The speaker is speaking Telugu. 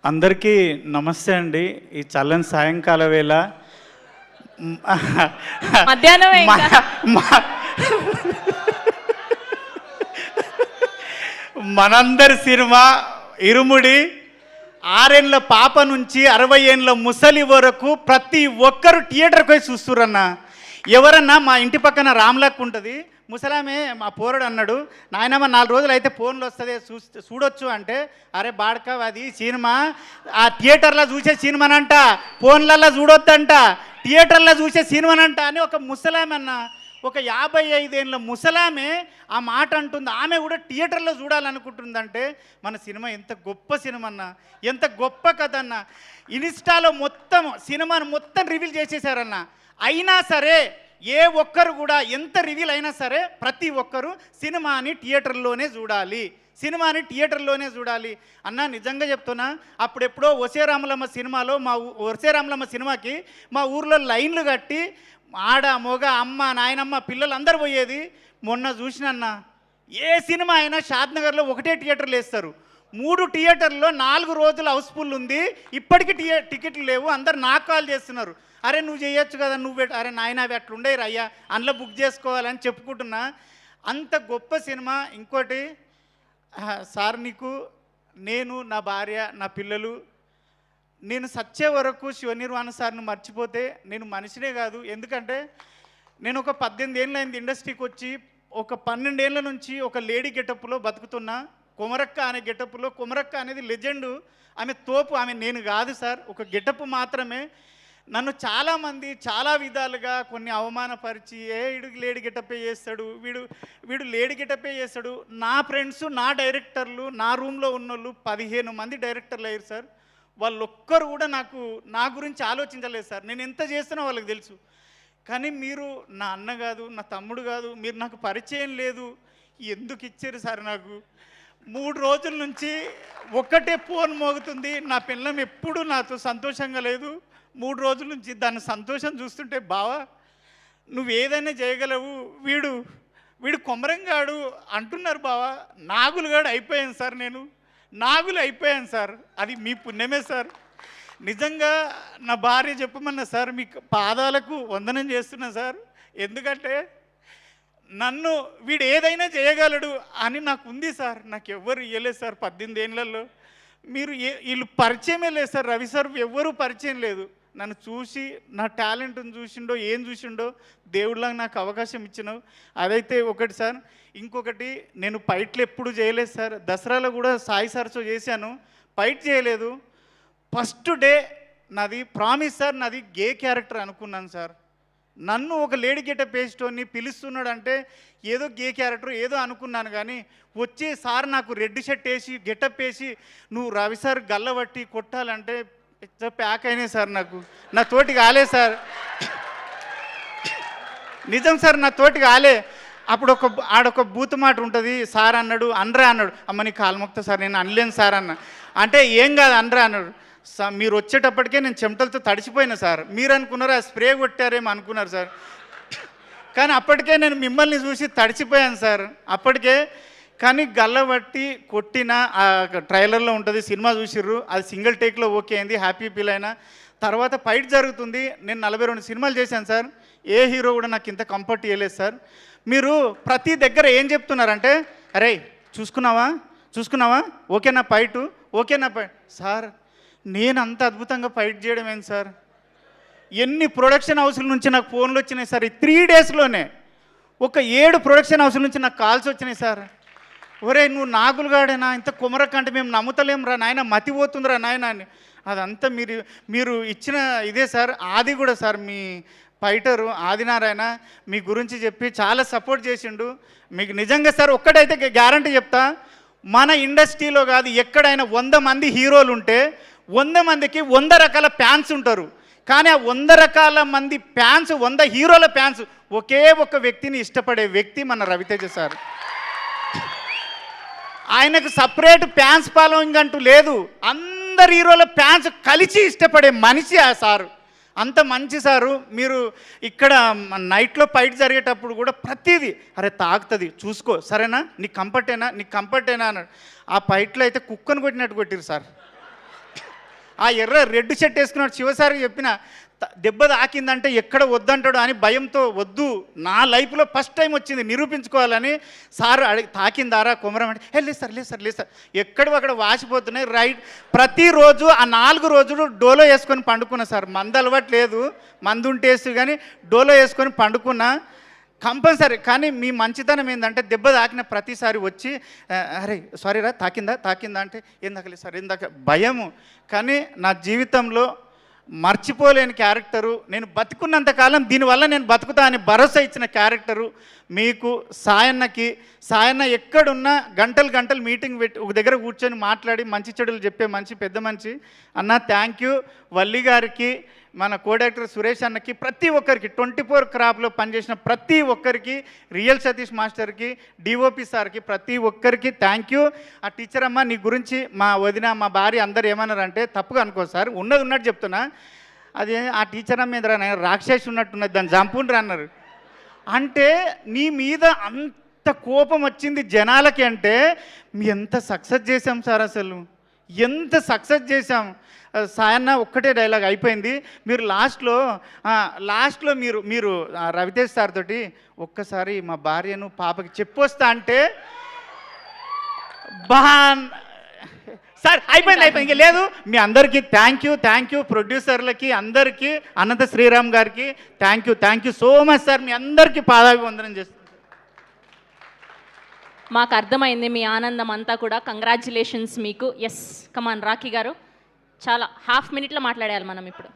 అందరికీ నమస్తే అండి. ఈ చల్లని సాయంకాల వేళ మధ్యాహ్నం మనందరి సినిమా ఇరుముడి 6 ఏళ్ళ పాప నుంచి 60 ఏళ్ళ ముసలి వరకు ప్రతి ఒక్కరు థియేటర్కి పోయి చూస్తురన్న. ఎవరన్నా మా ఇంటి పక్కన రామ్లక్ ఉంటుంది, ముసలామే మా పోరడు అన్నాడు, నాయనమ్మ 4 రోజులు అయితే ఫోన్లు వస్తుంది చూడొచ్చు అంటే, అరే బాడక అది సినిమా ఆ థియేటర్లో చూసే సినిమానంట, ఫోన్లలో చూడొద్దంట, థియేటర్లో చూసే సినిమానంట అని ఒక ముసలామె అన్న, ఒక 55 ఏళ్ళ ముసలామే ఆ మాట అంటుంది. ఆమె కూడా థియేటర్లో చూడాలనుకుంటుందంటే మన సినిమా ఎంత గొప్ప సినిమా అన్న, ఎంత గొప్ప కథ అన్న. ఇన్స్టాలో మొత్తం సినిమాను మొత్తం రివీల్ చేసేసారన్న. అయినా సరే ఏ ఒక్కరు కూడా ఎంత రివీల్ అయినా సరే ప్రతి ఒక్కరు సినిమాని థియేటర్లోనే చూడాలి, సినిమాని థియేటర్లోనే చూడాలి అన్న. నిజంగా చెప్తున్నా, అప్పుడెప్పుడో ఒసే రామలమ్మ సినిమాలో ఒసే రామలమ్మ సినిమాకి మా ఊర్లో లైన్లు కట్టి ఆడ మొగ అమ్మ నాయనమ్మ పిల్లలు అందరు పోయేది. మొన్న చూసినన్న ఏ సినిమా అయినా షాద్నగర్లో ఒకటే థియేటర్లు వేస్తారు, 3 థియేటర్లో 4 రోజులు హౌస్ఫుల్ ఉంది. ఇప్పటికీ టికెట్లు లేవు. అందరు నాకు కాల్ చేస్తున్నారు, అరే నువ్వు చేయొచ్చు కదా, నువ్వు అరే నాయన అవి అట్లుండేరు అయ్యా, అందులో బుక్ చేసుకోవాలని చెప్పుకుంటున్నా. అంత గొప్ప సినిమా. ఇంకోటి సార్, నీకు నేను నా భార్య నా పిల్లలు నేను సచ్చే వరకు శివనిర్వాణ సార్ను మర్చిపోతే నేను మనిషినే కాదు. ఎందుకంటే నేను ఒక 18 ఏళ్ళు అయింది ఇండస్ట్రీకి వచ్చి, ఒక 12 ఏళ్ళ నుంచి ఒక లేడీ గెటప్లో బతుకుతున్నా. కొమరక్క అనే గెటప్లో, కొమరక్క అనేది లెజెండు, ఆమె తోపు, ఆమె నేను కాదు సార్, ఒక గెటప్ మాత్రమే. నన్ను చాలామంది చాలా విధాలుగా కొన్ని అవమానపరిచి, వీడు లేడీ గెటపే చేస్తాడు, వీడు లేడీ గెటపే చేస్తాడు. నా ఫ్రెండ్స్ నా డైరెక్టర్లు నా రూమ్లో ఉన్నోళ్ళు 15 మంది డైరెక్టర్లు అయ్యారు సార్. వాళ్ళు ఒక్కరు కూడా నా గురించి ఆలోచించలేదు సార్. నేను ఎంత చేస్తున్నా వాళ్ళకి తెలుసు. కానీ మీరు నా అన్న కాదు, నా తమ్ముడు కాదు, మీరు నాకు పరిచయం లేదు, ఎందుకు ఇచ్చారు సార్? నాకు 3 రోజుల నుంచి ఒక్కటే ఫోన్ మోగుతుంది. నా పిల్లం ఎప్పుడు నాతో సంతోషంగా లేదు. 3 రోజుల నుంచి దాని సంతోషం చూస్తుంటే, బావా నువ్వు ఏదైనా చేయగలవు, వీడు కొమరంగాడు అంటున్నారు బావా. నాగులుగాడు అయిపోయాను సార్, నేను నాగులు అయిపోయాను సార్. అది మీ పుణ్యమే సార్. నిజంగా నా భార్య చెప్పమన్నా సార్, మీ పాదాలకు వందనం చేస్తున్నా సార్. ఎందుకంటే నన్ను వీడు ఏదైనా చేయగలడు అని నాకు ఉంది సార్. నాకు ఎవ్వరు ఇవ్వలేదు సార్ 18 ఏళ్ళల్లో. వీళ్ళు పరిచయమే లేదు సార్. రవి సార్ ఎవ్వరూ పరిచయం లేదు. నన్ను చూసి నా టాలెంట్ని చూసిండో ఏం చూసిండో దేవుళ్ళగా నాకు అవకాశం ఇచ్చినావు. అదైతే ఒకటి సార్. ఇంకొకటి, నేను ఫైట్లు ఎప్పుడు చేయలేదు సార్. దసరాలో కూడా సాయి సార్తో చేశాను, ఫైట్ చేయలేదు. ఫస్ట్ డే నాది ప్రామిస్ సార్, నాది గే క్యారెక్టర్ అనుకున్నాను సార్. నన్ను ఒక లేడీ గెటప్ వేస్టోని పిలుస్తున్నాడు అంటే ఏదో గే క్యారెక్టర్ ఏదో అనుకున్నాను. కానీ వచ్చే సార్ నాకు రెడ్ షర్ట్ వేసి గెటప్ వేసి నువ్వు రవి సార్ గల్లబట్టి కొట్టాలంటే ప్యాక్ అయినాయి సార్. నా తోటి కాలే సార్, నిజం సార్, నా తోటి కాలే. అప్పుడు ఆడొక బూత్ మాట ఉంటుంది, సార్ అన్నాడు అనరా అన్నాడు. అమ్మ నీ కాలుమొక్త సార్, నేను అనలేను సార్ అన్న. అంటే ఏం కాదు అనరా అన్నాడు. మీరు వచ్చేటప్పటికే నేను చెమటలతో తడిసిపోయినా సార్. మీరు అనుకున్నారు ఆ స్ప్రే కొట్టారేమో అనుకున్నారు సార్. కానీ అప్పటికే నేను మిమ్మల్ని చూసి తడిసిపోయాను సార్ అప్పటికే. కానీ గల్లబట్టి కొట్టిన ట్రైలర్లో ఉంటుంది, సినిమా చూసిర్రు, అది సింగిల్ టేక్లో ఓకే అయింది, హ్యాపీ ఫీల్ అయినా. తర్వాత ఫైట్ జరుగుతుంది. నేను 42 సినిమాలు చేశాను సార్. ఏ హీరో కూడా నాకు ఇంత కంఫర్ట్ ఇవ్వలేదు సార్. మీరు ప్రతి దగ్గర ఏం చెప్తున్నారంటే, అరే చూసుకున్నావా ఓకేనా ఫైటు, ఓకేనా ఫైట్. సార్ నేను అంత అద్భుతంగా ఫైట్ చేయడం ఏంటి సార్? ఎన్ని ప్రొడక్షన్ హౌస్ల నుంచి నాకు ఫోన్లు వచ్చినాయి సార్. ఈ 3 డేస్లోనే ఒక 7 ప్రొడక్షన్ హౌస్ల నుంచి నాకు కాల్స్ వచ్చినాయి సార్. ఒరే నువ్వు నాగులుగాడేనా, ఇంత కుమరకంటే మేము నమ్ముతలేం రా నాయన, మతిపోతుందిరా నాయన అని. అదంతా మీరు ఇచ్చిన ఇదే సార్. ఆది కూడా సార్, మీ ఫైటరు ఆదినారాయణ మీ గురించి చెప్పి చాలా సపోర్ట్ చేసిండు. మీకు నిజంగా సార్ ఒక్కటైతే గ్యారంటీ చెప్తా, మన ఇండస్ట్రీలో కాదు ఎక్కడైనా 100 మంది హీరోలు ఉంటే 100 మందికి 100 రకాల ఫ్యాన్స్ ఉంటారు. కానీ ఆ 100 రకాల మంది ఫ్యాన్స్, 100 హీరోల ఫ్యాన్స్ ఒకే ఒక వ్యక్తిని ఇష్టపడే వ్యక్తి మన రవితేజ సార్. ఆయనకు సపరేట్ ఫ్యాన్స్ ఫాలోయింగ్ అంటూ లేదు, అందరు హీరోల ఫ్యాన్స్ కలిసి ఇష్టపడే మనిషి ఆ సారు. అంత మంచి సారు. మీరు ఇక్కడ నైట్లో ఫైట్ జరిగేటప్పుడు కూడా ప్రతిదీ అరే తాగుతుంది చూసుకో, సరేనా, నీకు కంఫర్టేనా అన్నాడు. ఆ ఫైట్లో అయితే కుక్కను కొట్టినట్టు కొట్టిరు సార్. ఆ ఎర్ర రెడ్ షర్ట్ వేసుకున్నాడు శివసారికి చెప్పిన దెబ్బ తాకిందంటే ఎక్కడ వద్దంటాడు అని భయంతో వద్దు, నా లైఫ్లో ఫస్ట్ టైం వచ్చింది నిరూపించుకోవాలని సార్ తాకిందారా కొమరం అంటే లేదు సార్ లేదు సార్ లేదు సార్, ఎక్కడక్కడ వాసిపోతున్నాయి రైట్. ప్రతిరోజు ఆ 4 రోజులు డోలో వేసుకొని పండుకున్నా సార్, మందు అలవాటు లేదు, మందు ఉంటేసి కానీ డోలో వేసుకొని పండుకున్నా కంపల్సరీ. కానీ మీ మంచితనం ఏంటంటే దెబ్బ తాకిన ప్రతిసారి వచ్చి అరే సారీ రా తాకిందా అంటే ఏందాక లేదు సార్ ఏందాక భయము. కానీ నా జీవితంలో మర్చిపోలేని క్యారెక్టరు, నేను బతుకున్నంతకాలం దీనివల్ల నేను బతుకుతా అని భరోసా ఇచ్చిన క్యారెక్టరు మీకు సాయన్నకి. సాయన్న ఎక్కడున్నా గంటలు మీటింగ్ పెట్టి ఒక దగ్గర కూర్చొని మాట్లాడి మంచి చెడులు చెప్పే పెద్ద మనిషి అన్న. Thank you. వల్లి గారికి, మన కో డైరెక్టర్ సురేష్ అన్నకి, ప్రతి ఒక్కరికి 24 క్రాప్లో పనిచేసిన ప్రతి ఒక్కరికి, రియల్ సతీష్ మాస్టర్కి, డిఓపి సార్కి, ప్రతి ఒక్కరికి థ్యాంక్ యూ. ఆ టీచర్ అమ్మ నీ గురించి మా వదిన మా భార్య అందరు ఏమన్నారంటే తప్పుగా అనుకో సార్, ఉన్నట్టు చెప్తున్నా, అది ఆ టీచర్ అమ్మ మీద రాక్షసి ఉన్నట్టున్నది దాన్ని చంపుండ్రు అన్నారు. అంటే నీ మీద అంత కోపం వచ్చింది జనాలకి అంటే మీ ఎంత సక్సెస్ చేశాం సార్, అసలు ఎంత సక్సెస్ చేశాం. సాయన్న ఒక్కటే డైలాగ్ అయిపోయింది. మీరు లాస్ట్లో మీరు రవితేజ్ సార్ తోటి ఒక్కసారి మా భార్యను పాపకి చెప్పొస్తా అంటే సార్ అయిపోయింది ఇంకా లేదు. మీ అందరికీ థ్యాంక్ యూ. ప్రొడ్యూసర్లకి అందరికీ, అనంత శ్రీరామ్ గారికి thank you so much sir. మీ అందరికీ పాదాభివందనం చేస్తాను. మాకు అర్థమైంది మీ ఆనందం అంతా కూడా. కంగ్రాచ్యులేషన్స్ మీకు. ఎస్ కమాన్ రాఖీ గారు, చాలా ½ మినిట్లో మాట్లాడాలి మనం ఇప్పుడు.